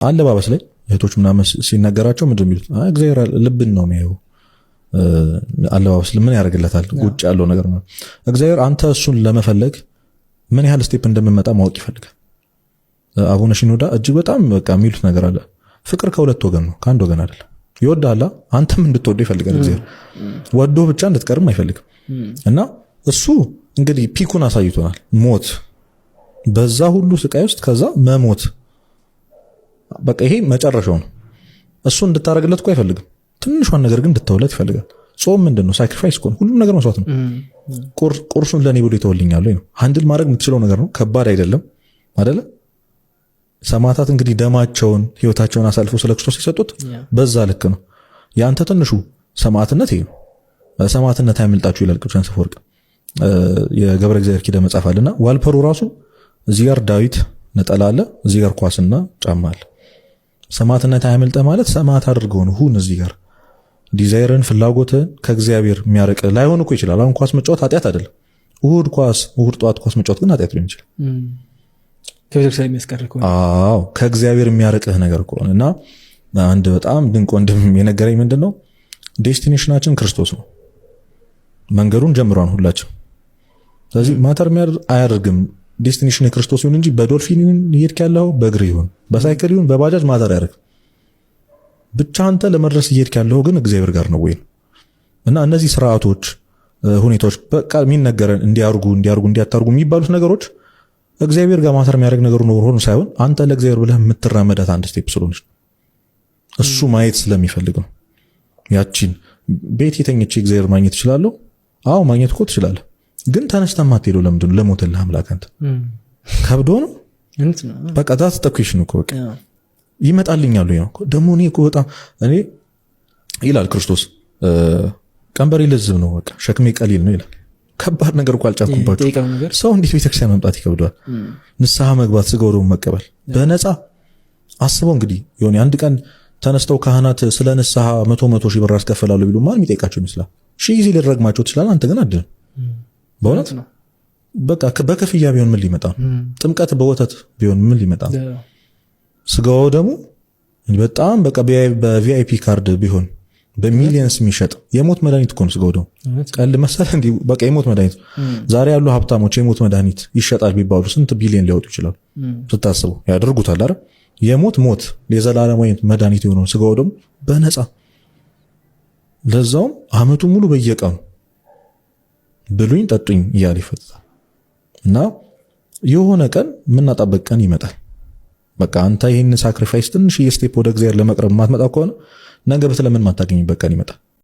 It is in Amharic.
አለባበስ ላይ እህቶች ምናምን ሲነገራቸው ምንድን የሚሉት እግዚአብሔር ልብን ነው የሚያየው። አለባበስ ምን ያደርግለታል? ውጭ ያለው ነገር ነው። እግዚአብሔር አንተ እሱን ለመፈለግ ምን ያህል ስቴፕ እንደምመጣ ማወቅ ይፈልጋል። አቡነ ሽኖዳ እጅግ በጣም በቃ የሚሉት ነገር አለ። ፍቅር ከሁለት ወገን ነው፣ ከአንድ ወገን አይደለም። ይወዳላ አንተም እንድትወደው ይፈልጋል እግዚአብሔር። ወዶ ብቻ እንድትቀርም አይፈልግም። እና እሱ እንግዲህ ፒኩን አሳይቶናል። ሞት፣ በዛ ሁሉ ስቃይ ውስጥ ከዛ መሞት፣ በቃ ይሄ መጨረሻው ነው። እሱ እንድታረግለት እኮ አይፈልግም። ትንሿን ነገር ግን እንድትተውለት ይፈልጋል። ጾም ምንድነው? ሳክሪፋይስ እኮ ሁሉም ነገር መስዋዕት ነው። ቁርሱን ለኔ ብሎ ይተውልኛል ነው። ሃንድል ማድረግ የምትችለው ነገር ነው። ከባድ አይደለም አይደለ? ሰማዕታት እንግዲህ ደማቸውን ህይወታቸውን አሳልፈው ስለ ክርስቶስ የሰጡት በዛ ልክ ነው። ያንተ ትንሹ ሰማዕትነት ይሄ ነው። ሰማዕትነት አይመልጣችሁ ይላል ቅዱስ ዮሐንስ አፈወርቅ የገብረ እግዚአብሔር ኪዳነ መጽሐፍ አለና ዋልፐሩ ራሱ እዚህ ጋር ዳዊት ነጠላ አለ፣ እዚህ ጋር ኳስና ጫማ አለ። ሰማዕትነት አይመልጠ ማለት ሰማዕት አድርገው ነው ሁን። እዚህ ጋር ዲዛይርን ፍላጎትን ከእግዚአብሔር የሚያርቅ ላይሆን እኮ ይችላል። አሁን ኳስ መጫወት ኃጢአት አይደለም። እሁድ ጠዋት ኳስ መጫወት ግን ኃጢአት ሊሆን ይችላል። ከቤተክርስቲያን የሚያስቀርቅ ነው። አዎ ከእግዚአብሔር የሚያርቅህ ነገር ከሆነ እና አንድ በጣም ድንቅ ወንድም የነገረኝ ምንድነው ዴስቲኔሽናችን ክርስቶስ ነው። መንገዱን ጀምሯን ሁላችን። ስለዚህ ማተር አያደርግም ዴስቲኔሽን የክርስቶስ ይሁን እንጂ በዶልፊን ይሁን እየሄድክ ያለው በእግር ይሁን በሳይክል ይሁን በባጃጅ ማተር አያደርግም። ብቻ አንተ ለመድረስ እየሄድክ ያለው ግን እግዚአብሔር ጋር ነው ወይ? እና እነዚህ ስርዓቶች፣ ሁኔታዎች በቃ የሚነገረን እንዲያታርጉ የሚባሉት ነገሮች እግዚአብሔር ጋር ማተር የሚያደርግ ነገር ነው ሆኖ ሳይሆን አንተ ለእግዚአብሔር ብለህ የምትራመዳት አንድ ስቴፕ ስለሆነች እሱ ማየት ስለሚፈልግ ነው። ያቺን ቤት የተኘች እግዚአብሔር ማግኘት ይችላል። አዎ ማግኘት እኮ ትችላለህ። ግን ተነስተህ ማትሄደው ለምንድን ነው? ለሞተልህ አምላክ አንተ ከብዶ ነው። በቃ ዛት ተኩሽን እኮ በቃ ይመጣልኛል ነው ደግሞ እኔ እኮ በጣም እኔ ይላል ክርስቶስ ቀንበሬ ልዝብ ነው በቃ ሸክሜ ቀሊል ነው ይላል። ከባድ ነገር እኮ አልጫንኩባችሁ። ሰው እንዴት ቤተክርስቲያን መምጣት ይከብደዋል? ንስሐ መግባት፣ ስጋው ደግሞ መቀበል በነፃ አስበው። እንግዲህ የሆነ አንድ ቀን ተነስተው ካህናት ስለ ንስሐ 100 ሺህ ብር አስከፈላሉ ቢሉ ማን የሚጠይቃቸው ይመስላል? ሺህ ጊዜ ሊረግማቸው ትችላል። አንተ ግን አድን። በእውነት በቃ በክፍያ ቢሆን ምን ሊመጣ ነው? ጥምቀት በወተት ቢሆን ምን ሊመጣ ነው? ስጋው ደግሞ በጣም በቃ በቪአይፒ ካርድ ቢሆን በሚሊየንስ የሚሸጥ የሞት መድኃኒት እኮ ነው ስጋው ደግሞ። ቀል መሰለህ እንዴ? በቃ የሞት መድኃኒት። ዛሬ ያሉ ሀብታሞች የሞት መድኃኒት ይሸጣል ቢባሉ ስንት ቢሊየን ሊያወጡ ይችላሉ? ስታስቡ ያደርጉታል አይደል? ሞት የዘላለማዊ መድኃኒት የሆነው ስጋው ደግሞ በነፃ ለዛውም አመቱ ሙሉ በየቀኑ ብሉኝ ጠጡኝ እያለ ይፈታል። እና የሆነ ቀን የምናጣበት ቀን ይመጣል። በቃ አንተ ይህን ሳክሪፋይስ ትንሽ ስቴፕ ወደ እግዚአብሔር ለመቅረብ ማትመጣ ከሆነ ነገ በተለምን ማታገኝበት ቀን ይመጣል።